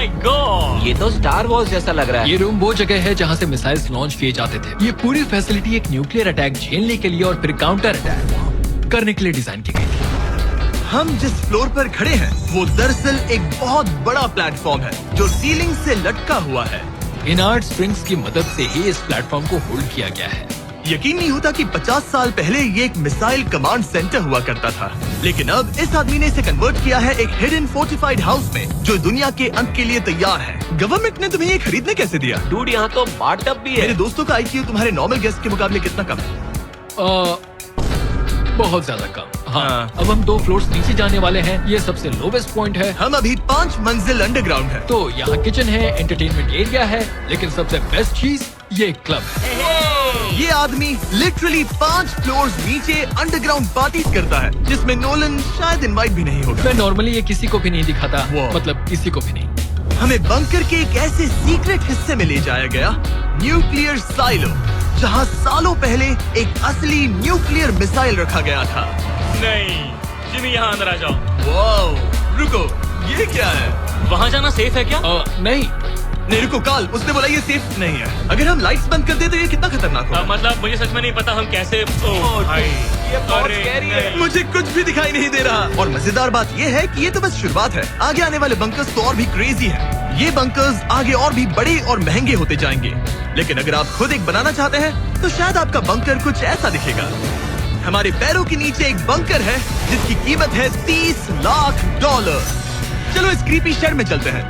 My God, ये तो star Wars जैसा लग रहा है। ये रूम वो जगह है जहाँ से मिसाइल्स लॉन्च किए जाते थे। ये पूरी फैसिलिटी एक न्यूक्लियर अटैक झेलने के लिए और फिर काउंटर अटैक करने के लिए डिजाइन की गई थी। हम जिस फ्लोर पर खड़े हैं वो दरअसल एक बहुत बड़ा प्लेटफॉर्म है जो सीलिंग से लटका हुआ है। इनार्ड स्प्रिंग्स की मदद से ही इस प्लेटफॉर्म को होल्ड किया गया है। यकीन नहीं होता कि 50 साल पहले ये एक मिसाइल कमांड सेंटर हुआ करता था, लेकिन अब इस आदमी ने इसे कन्वर्ट किया है एक हिडन फोर्टिफाइड हाउस में जो दुनिया के अंत के लिए तैयार है। गवर्नमेंट ने तुम्हें ये खरीदने कैसे दिया? डूड, यहाँ तो बाथटब भी है। मेरे दोस्तों का IQ तुम्हारे नॉर्मल गेस्ट के मुकाबले कितना कम है? बहुत ज्यादा कम। हाँ। अब हम 2 फ्लोर्स नीचे जाने वाले हैं। ये सबसे लोवेस्ट पॉइंट है। हम अभी 5 मंजिल अंडरग्राउंड है। तो यहाँ किचन है, एंटरटेनमेंट एरिया है, लेकिन सबसे बेस्ट चीज ये क्लब है। ये आदमी लिटरली 5 फ्लोर्स नीचे अंडरग्राउंड पार्टी करता है जिसमें नोलन शायद इनवाइट भी नहीं होगा। मैं नॉर्मली ये किसी को भी नहीं दिखाता, Wow. मतलब किसी को भी नहीं। हमें बंकर के एक ऐसे सीक्रेट हिस्से में ले जाया गया, न्यूक्लियर साइलो, जहाँ सालों पहले एक असली न्यूक्लियर मिसाइल रखा गया था। नहीं जिमी, यहाँ अंदर आ जाओ। वाओ, रुको, ये क्या है? वहाँ जाना सेफ है क्या? नहीं, नहीं रुको काल, उसने बोला ये सेफ नहीं है। अगर हम लाइट्स बंद कर दे तो ये कितना खतरनाक होगा? मतलब मुझे सच में नहीं पता हम कैसे। ओह भाई, ये बहुत अरे स्कैरी है। नहीं। मुझे कुछ भी दिखाई नहीं दे रहा। और मजेदार बात ये है कि ये तो बस शुरुआत है। आगे आने वाले बंकर्स तो और भी क्रेजी हैं। ये बंकर्स आगे और भी बड़े और महंगे होते जाएंगे। लेकिन अगर आप खुद एक बनाना चाहते हैं तो शायद आपका बंकर कुछ ऐसा दिखेगा। हमारे पैरों के नीचे एक बंकर है जिसकी कीमत है $30 लाख। चलो इस क्रीपी शेड में चलते हैं।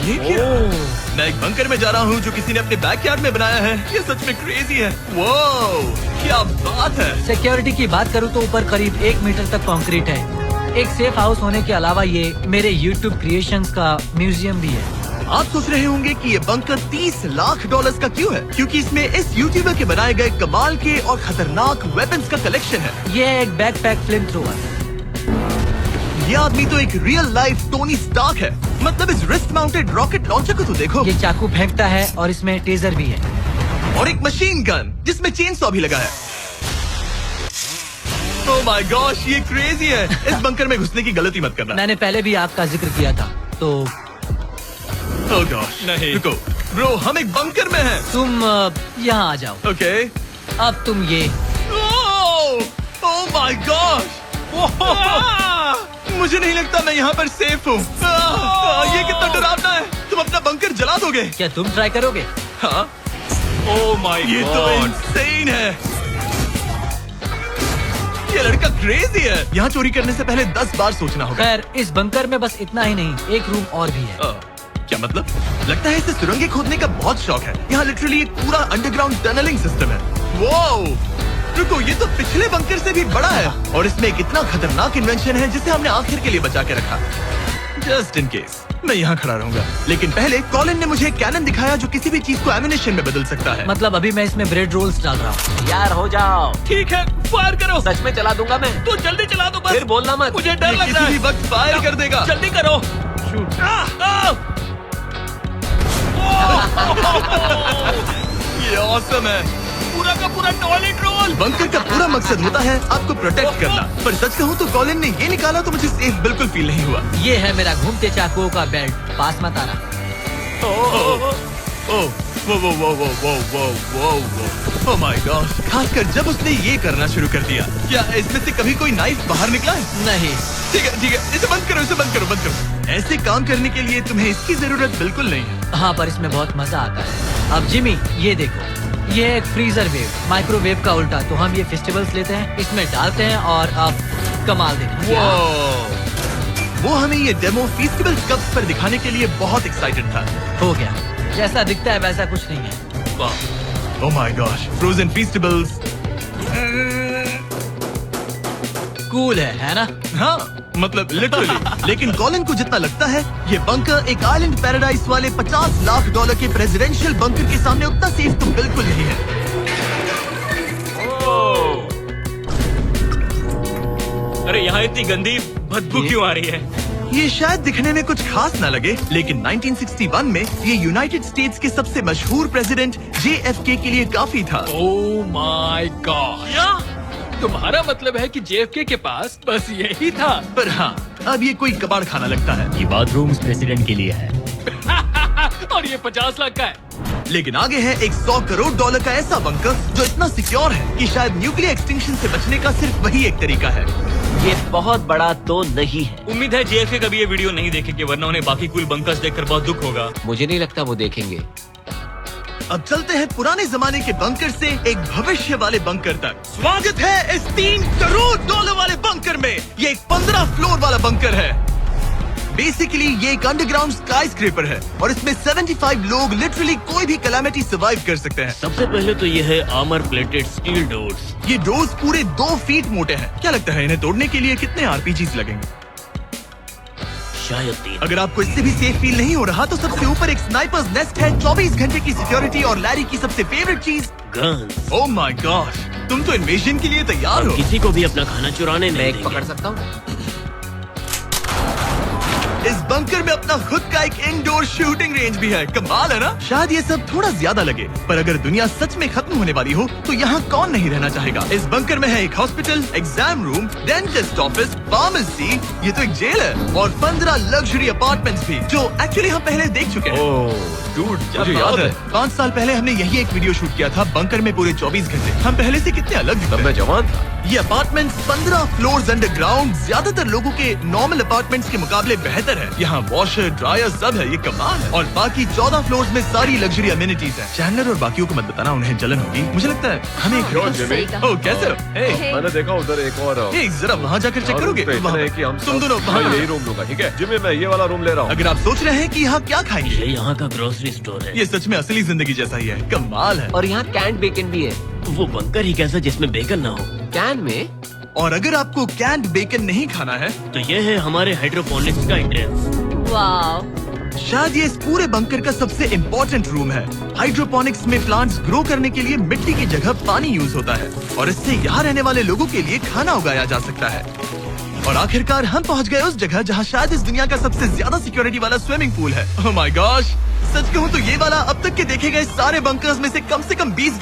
ये क्या? मैं एक बंकर में जा रहा हूँ जो किसी ने अपने बैकयार्ड में बनाया है। ये सच में क्रेजी है। वाओ, क्या बात है। सिक्योरिटी की बात करूँ तो ऊपर करीब 1 मीटर तक कंक्रीट है। एक सेफ हाउस होने के अलावा ये मेरे YouTube क्रिएशंस का म्यूजियम भी है। आप सोच रहे होंगे कि ये बंकर $30 लाख का क्यों है? क्योंकि इसमें इस यूट्यूबर के बनाए गए कमाल के और खतरनाक वेपन्स का कलेक्शन है। ये है एक बैकपैक फ्लेम थ्रोवर। ये आदमी तो एक रियल लाइफ टोनी स्टार्क है। मतलब इस रिस्ट माउंटेड रॉकेट लॉन्चर को तो देखो। ये चाकू फेंकता है और इसमें टेजर भी है। और एक मशीन गन जिसमें चेन सॉ भी लगा है। ओह माय गॉश, ये क्रेजी है। इस बंकर में घुसने की गलती मत करना। मैंने पहले भी आग का जिक्र किया था, तो ओह गॉश, नहीं। रुको ब्रो, हम एक बंकर में हैं। तुम यहाँ आ जाओ। ओके। अब तुम ये ओह माय गॉश, मुझे नहीं लगता मैं यहाँ पर सेफ हूँ। ये कितना डरावना है। तुम अपना बंकर जला दोगे? क्या तुम ट्राई करोगे? हाँ, ओह माय ये तो गॉड, इंसेन है। ये लड़का क्रेजी है। यहाँ चोरी करने से पहले 10 बार सोचना होगा। खैर, इस बंकर में बस इतना ही नहीं, एक रूम और भी है। क्या मतलब? लगता है इसे सुरंगें खोदने का बहुत शौक है। यहाँ लिटरली एक पूरा अंडरग्राउंड टनलिंग सिस्टम है। वाओ, रुको, ये तो पिछले बंकर से भी बड़ा है। और इसमें एक इतना खतरनाक इन्वेंशन है जिसे हमने आखिर के लिए बचा के रखा। जस्ट इन केस मैं यहाँ खड़ा रहूंगा। लेकिन पहले कॉलिन ने मुझे एक कैनन दिखाया जो किसी भी चीज को एमिनेशन में बदल सकता है। मतलब अभी मैं इसमें ब्रेड रोल्स डाल रहा हूँ। यार हो जाओ। ठीक है, फायर करो। सच में चला दूंगा मैं। तो जल्दी चला दो बस। फिर बोलना मत। मुझे डर ये लग रहा किसी भी है। वक्त फायर कर देगा। जल्दी करो। ये ऑसम है। पूरा का पूरा टॉयलेट रोल। बंकर का पूरा मकसद होता है आपको प्रोटेक्ट करना। पर सच कहूँ तो कॉलिन ने ये निकाला तो मुझे सेफ बिल्कुल फील नहीं हुआ। ये है मेरा घूमते चाकुओं का बेल्ट। पास मत आना। ओह माय गॉड, खासकर जब उसने ये करना शुरू कर दिया। क्या इसमें से कभी कोई नाइफ बाहर निकला है? नहीं। ठीक है, इसे बंद करो, इसे बंद करो। ऐसे काम करने के लिए तुम्हें इसकी जरूरत बिल्कुल नहीं है। हाँ, पर इसमें बहुत मजा आता है। अब जिमी, ये देखो, ये है एक फ्रीजर वेव, माइक्रोवेव का उल्टा। तो हम ये फेस्टिवल्स लेते हैं, इसमें डालते हैं और अब कमाल देखना। वो हमें ये डेमो फेस्टिवल कप्स पर दिखाने के लिए बहुत एक्साइटेड था। हो गया। जैसा दिखता है वैसा कुछ नहीं है। Oh my gosh, frozen festivals. Cool है ना? हाँ, मतलब लिटरली। लेकिन कॉलिन को जितना लगता है ये बंकर एक आइलैंड पैराडाइज वाले $50 लाख के प्रेसिडेंशियल बंकर के सामने उतना सेफ तो बिल्कुल नहीं है। अरे यहाँ इतनी गंदी बदबू क्यों आ रही है? ये शायद दिखने में कुछ खास ना लगे, लेकिन 1961 में ये यूनाइटेड स्टेट्स के सबसे मशहूर प्रेसिडेंट JFK के लिए काफी था। ओह माय गॉड, तुम्हारा मतलब है कि JFK के पास बस यही था? पर हाँ, अब ये कोई कबाड़ खाना लगता है। ये बाथरूम प्रेसिडेंट के लिए है। और ये 50 लाख का है। लेकिन आगे है एक $100 करोड़ का ऐसा बंकर जो इतना सिक्योर है कि शायद न्यूक्लियर एक्सटिंक्शन से बचने का सिर्फ वही एक तरीका है। ये बहुत बड़ा तो नहीं है। उम्मीद है JFK कभी ये वीडियो नहीं देखेंगे, वरना उन्हें बाकी कूल बंकर्स देखकर बहुत दुख होगा। मुझे नहीं लगता वो देखेंगे। अब चलते हैं पुराने जमाने के बंकर से एक भविष्य वाले बंकर तक। स्वागत है इस $3 करोड़ वाले बंकर में। ये एक 15 फ्लोर वाला बंकर है। बेसिकली ये एक अंडरग्राउंड स्काईस्क्रेपर है और इसमें 75 लोग लिटरली कोई भी कैलामिटी सर्वाइव कर सकते हैं। सबसे पहले तो ये है आर्मर प्लेटेड स्टील डोर्स। ये डोर्स पूरे 2 फीट मोटे हैं। क्या लगता है इन्हें तोड़ने के लिए कितने RPGs लगेंगे? शायद 3। अगर आपको इससे भी सेफ फील नहीं हो रहा तो सबसे ऊपर एक स्नाइपर्स नेस्ट है, 24 घंटे की सिक्योरिटी और लैरी की सबसे फेवरेट चीज गन्स। ओह माय गॉड, तुम तो इन्वेजन के लिए तैयार हो। किसी को भी अपना खाना चुराने मैं नहीं एक देंगे। पकड़ सकता हूँ। इस बंकर में अपना खुद का एक इंडोर शूटिंग रेंज भी है। कमाल है ना? शायद ये सब थोड़ा ज्यादा लगे, पर अगर दुनिया सच में खत्म होने वाली हो तो यहाँ कौन नहीं रहना चाहेगा। इस बंकर में है एक hospital, exam room, dentist office, pharmacy, ये तो एक जेल है, और 15 लग्जरी अपार्टमेंट्स भी, जो एक्चुअली हम पहले देख चुके हैं। मुझे याद है 5 साल पहले हमने यही एक वीडियो शूट किया था बंकर में पूरे 24 घंटे। हम पहले से कितने अलग दिखते हैं। मैं जवान था। ये अपार्टमेंट्स 15 फ्लोर्स अंडरग्राउंड ज्यादातर लोगों के नॉर्मल अपार्टमेंट्स के मुकाबले बेहतर है। यहाँ वॉशर, ड्रायर सब है, ये कमाल है। और बाकी 14 फ्लोर्स में सारी लग्जरी अमेनिटीज है। चैंडलर और बाकियों को मत बताना, उन्हें जलन होगी। मुझे लगता है हमें ओह कैसे हो? मैंने देखा उधर एक और जरा वहाँ जाकर चेक करोगे? इतना है कि हम तुम दोनों मैं वहाँ यही रूम लूंगा, ठीक है? जिम्मे मैं ये वाला रूम ले रहा हूँ। अगर आप सोच रहे हैं कि यहाँ क्या खाएंगे, ये यहाँ का ग्रोसरी स्टोर है। ये सच में असली जिंदगी जैसा ही है। कमाल है। और यहाँ कैंड बेकन भी है। वो बंकर ही कैसा जिसमें बेकन ना हो। कैन में? और अगर आपको कैंड बेकन नहीं खाना है तो ये है हमारे हाइड्रोपोनिक्स का एंट्रेंस। वाह। शायद ये इस पूरे बंकर का सबसे इम्पोर्टेंट रूम है। हाइड्रोपोनिक्स में प्लांट्स ग्रो करने के लिए मिट्टी की जगह पानी यूज होता है और इससे यहाँ रहने वाले लोगों के लिए खाना उगाया जा सकता है। और आखिरकार हम पहुँच गए उस जगह जहाँ शायद इस दुनिया का सबसे ज्यादा सिक्योरिटी वाला स्विमिंग पूल है। ओह माय गॉश, सच कहूँ तो ये वाला अब तक के देखे गए सारे बंकर्स में से कम 20